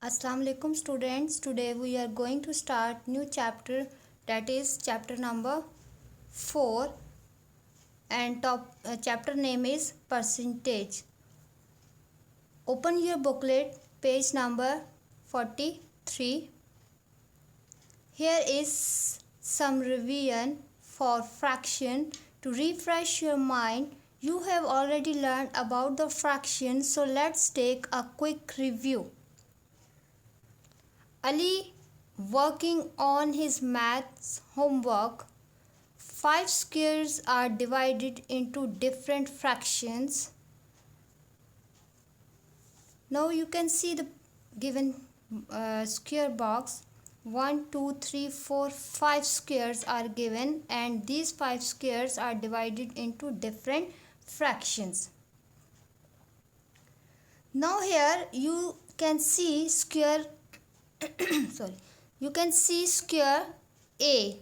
Assalamu alaikum students. Today we are going to start new chapter, that is chapter number 4, and chapter name is percentage. Open your booklet, page number 43. Here is some revision for fraction to refresh your mind. You have already learned about the fraction, so let's take a quick review. Ali working on his maths homework. 5 squares are divided into different fractions. Now you can see the given square box. 1, 2, 3, 4, 5 squares are given, and these 5 squares are divided into different fractions. Now here you can see square you can see square A.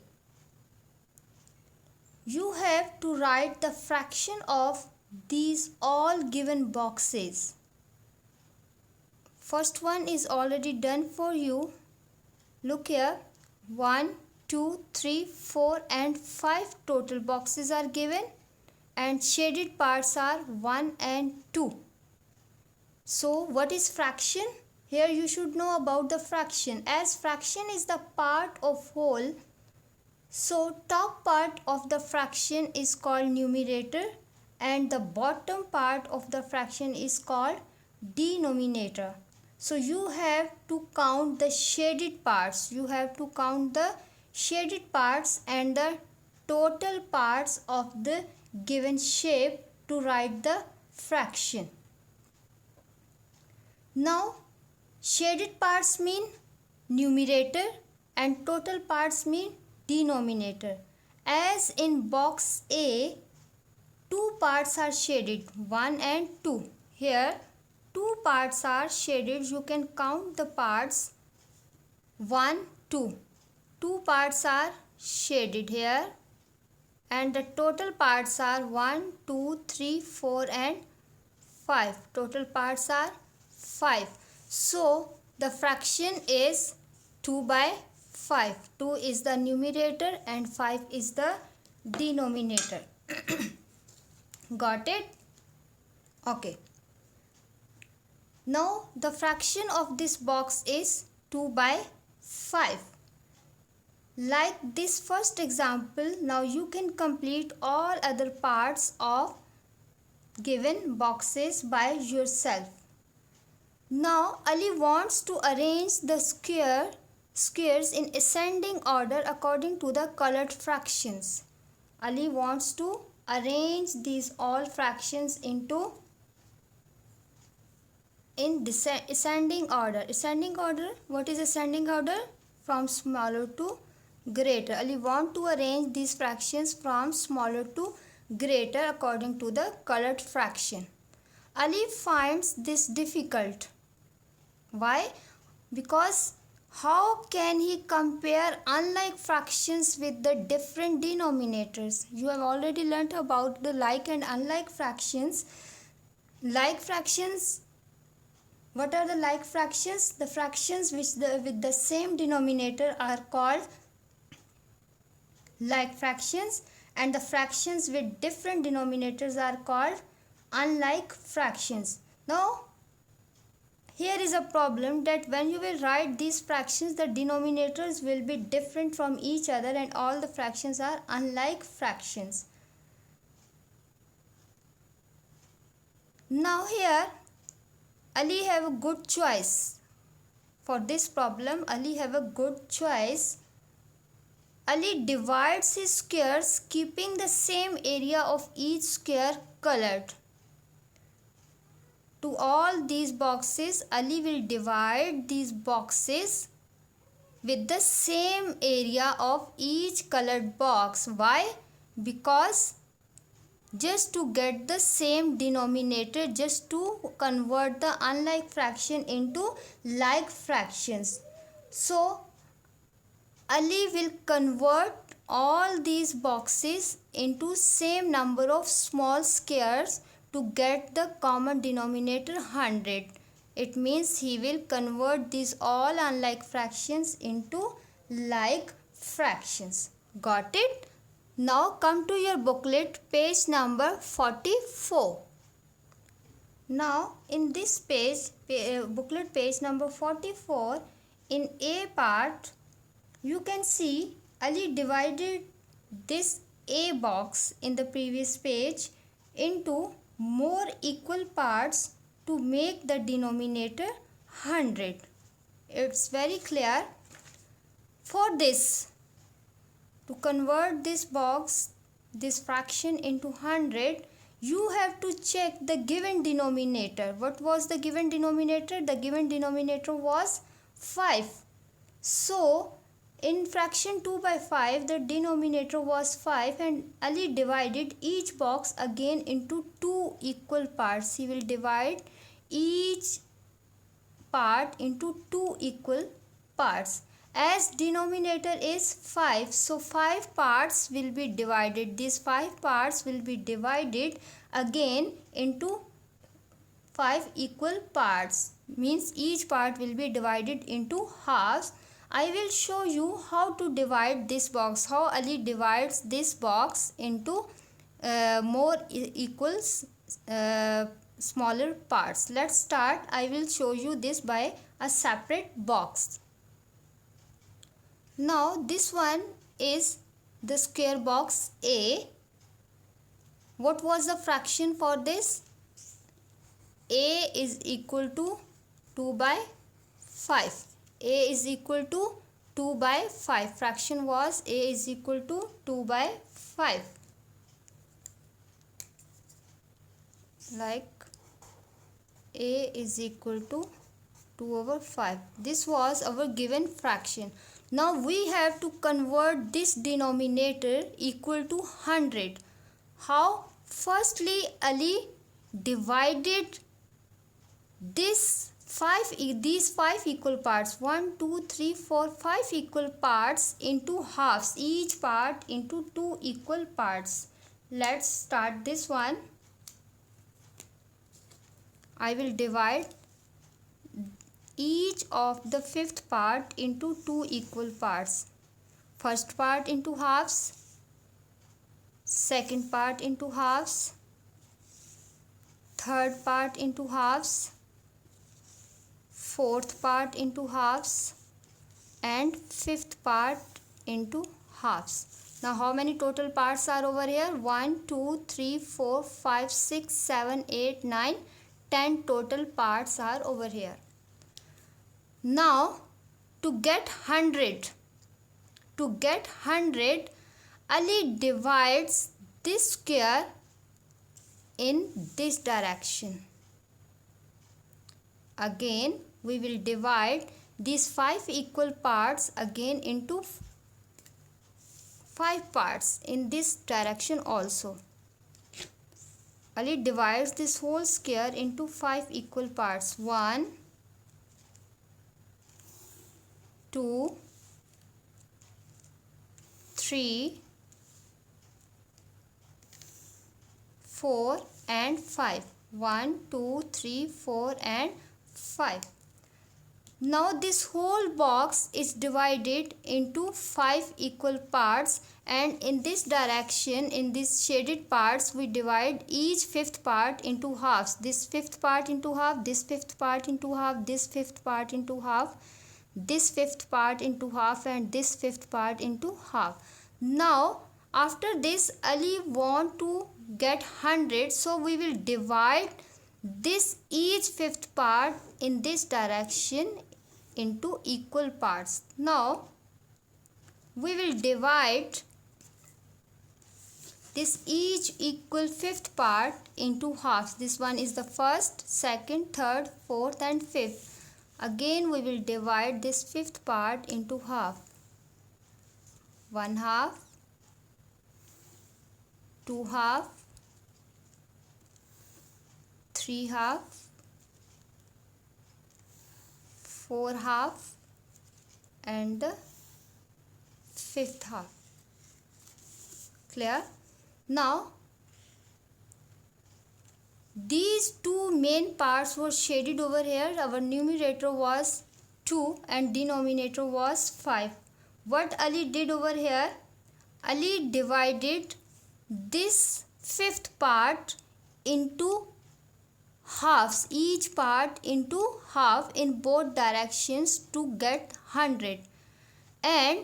You have to write the fraction of these all given boxes. First one is already done for you. Look here, 1, 2, 3, 4 and 5 total boxes are given, and shaded parts are 1 and 2. So what is fraction? Here you should know about the fraction. As fraction is the part of whole, so top part of the fraction is called numerator and the bottom part of the fraction is called denominator. So you have to count the shaded parts. You have to count the shaded parts and the total parts of the given shape to write the fraction. Now shaded parts mean numerator and total parts mean denominator. As in box A, 2 parts are shaded, 1 and 2. Here 2 parts are shaded. You can count the parts 1, 2. 2 parts are shaded here, and the total parts are 1, 2, 3, 4 and 5. Total parts are 5. So the fraction is 2 by 5. 2 is the numerator and 5 is the denominator. Got it? Okay. Now the fraction of this box is 2 by 5. Like this first example, now you can complete all other parts of given boxes by yourself. Now Ali wants to arrange the squares in ascending order according to the colored fractions. Ali wants to arrange these all fractions in ascending order. Ascending order, what is ascending order? From smaller to greater. Ali want to arrange these fractions from smaller to greater according to the colored fraction. Ali finds this difficult. Why? Because how can he compare unlike fractions with the different denominators? You have already learnt about the like and unlike fractions. Like fractions, what are the like fractions? The fractions with the same denominator are called like fractions, and the fractions with different denominators are called unlike fractions. Now here is a problem that when you will write these fractions, the denominators will be different from each other and all the fractions are unlike fractions. Now here Ali have a good choice. For this problem, Ali have a good choice. Ali divides his squares keeping the same area of each square colored. To all these boxes, Ali will divide these boxes with the same area of each colored box. Why? Because just to get the same denominator, just to convert the unlike fraction into like fractions. So Ali will convert all these boxes into same number of small squares to get the common denominator 100. It means he will convert these all unlike fractions into like fractions. Got it? Now come to your booklet, page number 44. Now in this page, booklet page number 44, in A part, you can see Ali divided this A box in the previous page into more equal parts to make the denominator 100. It's very clear. For this, to convert this box, this fraction into 100, you have to check the given denominator. What was the given denominator? The given denominator was 5. So, in fraction 2 by 5, the denominator was 5 and Ali divided each box again into 2 equal parts. He will divide each part into 2 equal parts. As denominator is 5, so 5 parts will be divided. These 5 parts will be divided again into 5 equal parts. Means each part will be divided into halves. I will show you how to divide this box, how Ali divides this box into more equals smaller parts. Let's start. I will show you this by a separate box. Now this one is the square box A. What was the fraction for this? A is equal to 2 by 5. A is equal to 2 by 5. Fraction was A is equal to 2 by 5. Like A is equal to 2 over 5. This was our given fraction. Now we have to convert this denominator equal to 100. How? Firstly, Ali divided these 5 equal parts, 1, 2, 3, 4, 5 equal parts into halves, each part into 2 equal parts. Let's start this one. I will divide each of the fifth part into 2 equal parts. First part into halves, second part into halves, third part into halves, fourth part into halves, and fifth part into halves. Now how many total parts are over here? 1, 2, 3, 4, 5, 6, 7, 8, 9, 10 total parts are over here. Now to get 100, Ali divides this square in this direction. Again we will divide these 5 equal parts again into 5 parts in this direction also. Ali divides this whole square into 5 equal parts. 1, 2, 3, 4 and 5. 1, 2, 3, 4 and 5. Now this whole box is divided into 5 equal parts, and in this direction, in these shaded parts, we divide each fifth part into halves. This fifth part into half, this fifth part into half, this fifth part into half, this fifth part into half, and this fifth part into half. Now after this, Ali want to get 100, so we will divide this each fifth part in this direction into equal parts. Now we will divide this each equal fifth part into halves. This one is the first, second, third, fourth and fifth. Again we will divide this fifth part into half. 1 half, 2 half, 3 half, 4 half and the fifth half. Clear? Now these two main parts were shaded over here. Our numerator was 2 and denominator was 5. What Ali did over here? Ali divided this fifth part into halves, each part into half in both directions to get 100. And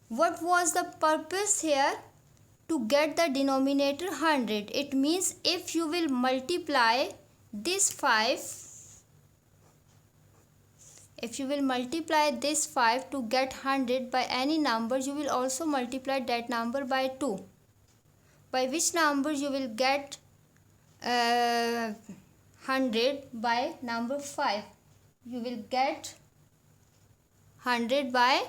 what was the purpose here? To get the denominator 100. It means if you will multiply this 5, if you will multiply this 5 to get 100 by any number, you will also multiply that number by 2. By which number you will get 100 by number 5? You will get 100 by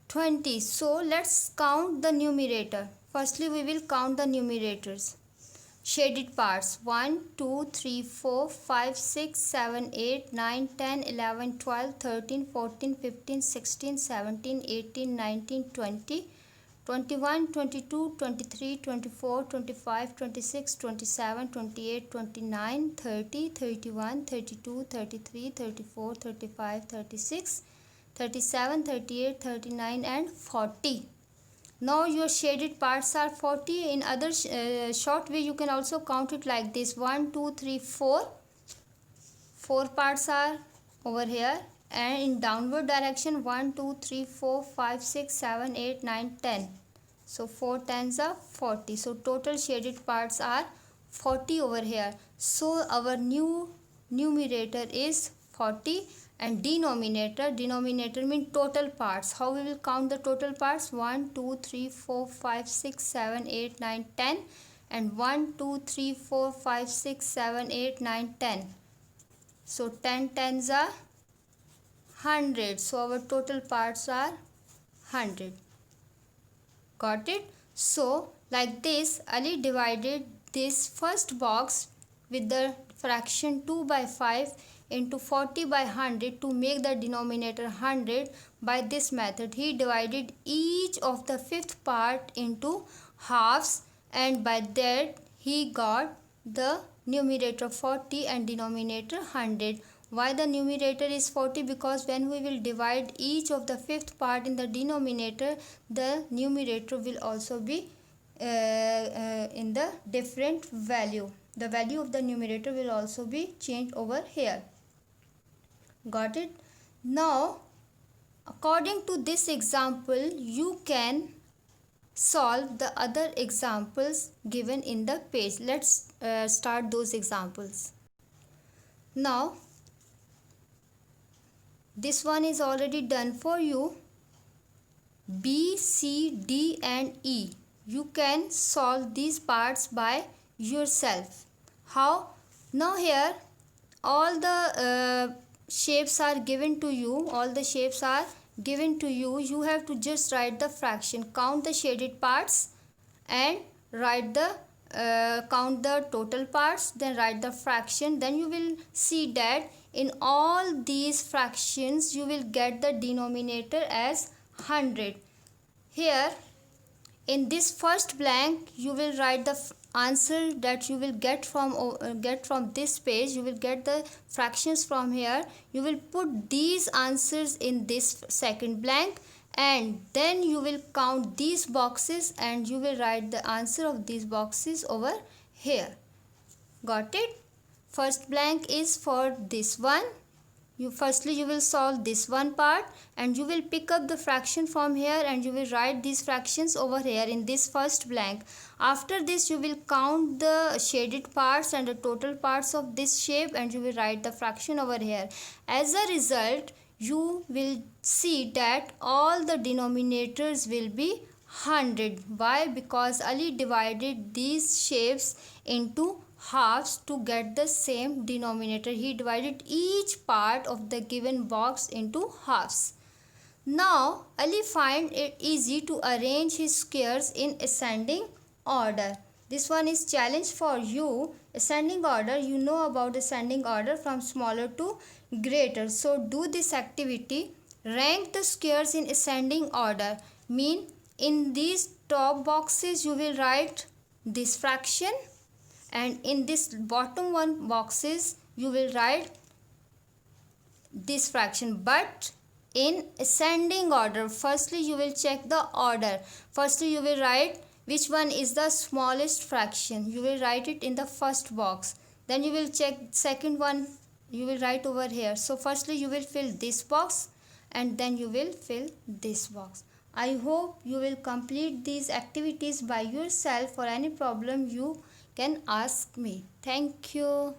20. So let's count the numerator. Firstly, we will count the numerators. Shaded parts 1, 2, 3, 4, 5, 6, 7, 8, 9, 10, 11, 12, 13, 14, 15, 16, 17, 18, 19, 20, 21, 22, 23, 24, 25, 26, 27, 28, 29, 30, 31, 32, 33, 34, 35, 36, 37, 38, 39 and 40. Now your shaded parts are 40. In other short way you can also count it like this. 1, 2, 3, 4. 4 parts are over here, and in downward direction 1, 2, 3, 4, 5, 6, 7, 8, 9, 10. So 4 tens are 40. So total shaded parts are 40 over here. So our new numerator is 40. And denominator means total parts. How we will count the total parts? 1, 2, 3, 4, 5, 6, 7, 8, 9, 10. And 1, 2, 3, 4, 5, 6, 7, 8, 9, 10. So 10 tens are 100. So our total parts are 100. Got it? So like this, Ali divided this first box with the fraction 2 by 5 into 40 by 100 to make the denominator 100. By this method he divided each of the fifth part into halves, and by that he got the numerator 40 and denominator 100. Why the numerator is 40? Because when we will divide each of the fifth part in the denominator, the numerator will also be in the different value. The value of the numerator will also be changed over here. Got it? Now according to this example you can solve the other examples given in the page. Let's start those examples. Now this one is already done for you. B, C, D and E. You can solve these parts by yourself. How? Now here all the shapes are given to you. You have to just write the fraction. Count the shaded parts and write the count the total parts, then write the fraction. Then you will see that in all these fractions you will get the denominator as 100. Here in this first blank you will write the answer that you will get from this page. You will get the fractions from here. You will put these answers in this second blank, and then you will count these boxes and you will write the answer of these boxes over here. Got it? First blank is for this one. You will solve this one part and you will pick up the fraction from here and you will write these fractions over here in this first blank. After this you will count the shaded parts and the total parts of this shape and you will write the fraction over here. As a result you will see that all the denominators will be 100. Why? Because Ali divided these shapes into halves to get the same denominator. He divided each part of the given box into halves. Now Ali find it easy to arrange his squares in ascending order. This one is challenge for you. Ascending order, you know about ascending order from smaller to greater. So do this activity. Rank the squares in ascending order. Mean in these top boxes you will write this fraction, and in this bottom one boxes you will write this fraction, but in ascending order. Firstly you will check the order. Firstly you will write which one is the smallest fraction, you will write it in the first box. Then you will check second one, you will write over here. So firstly you will fill this box and then you will fill this box. I hope you will complete these activities by yourself. For any problem you can ask me. Thank you.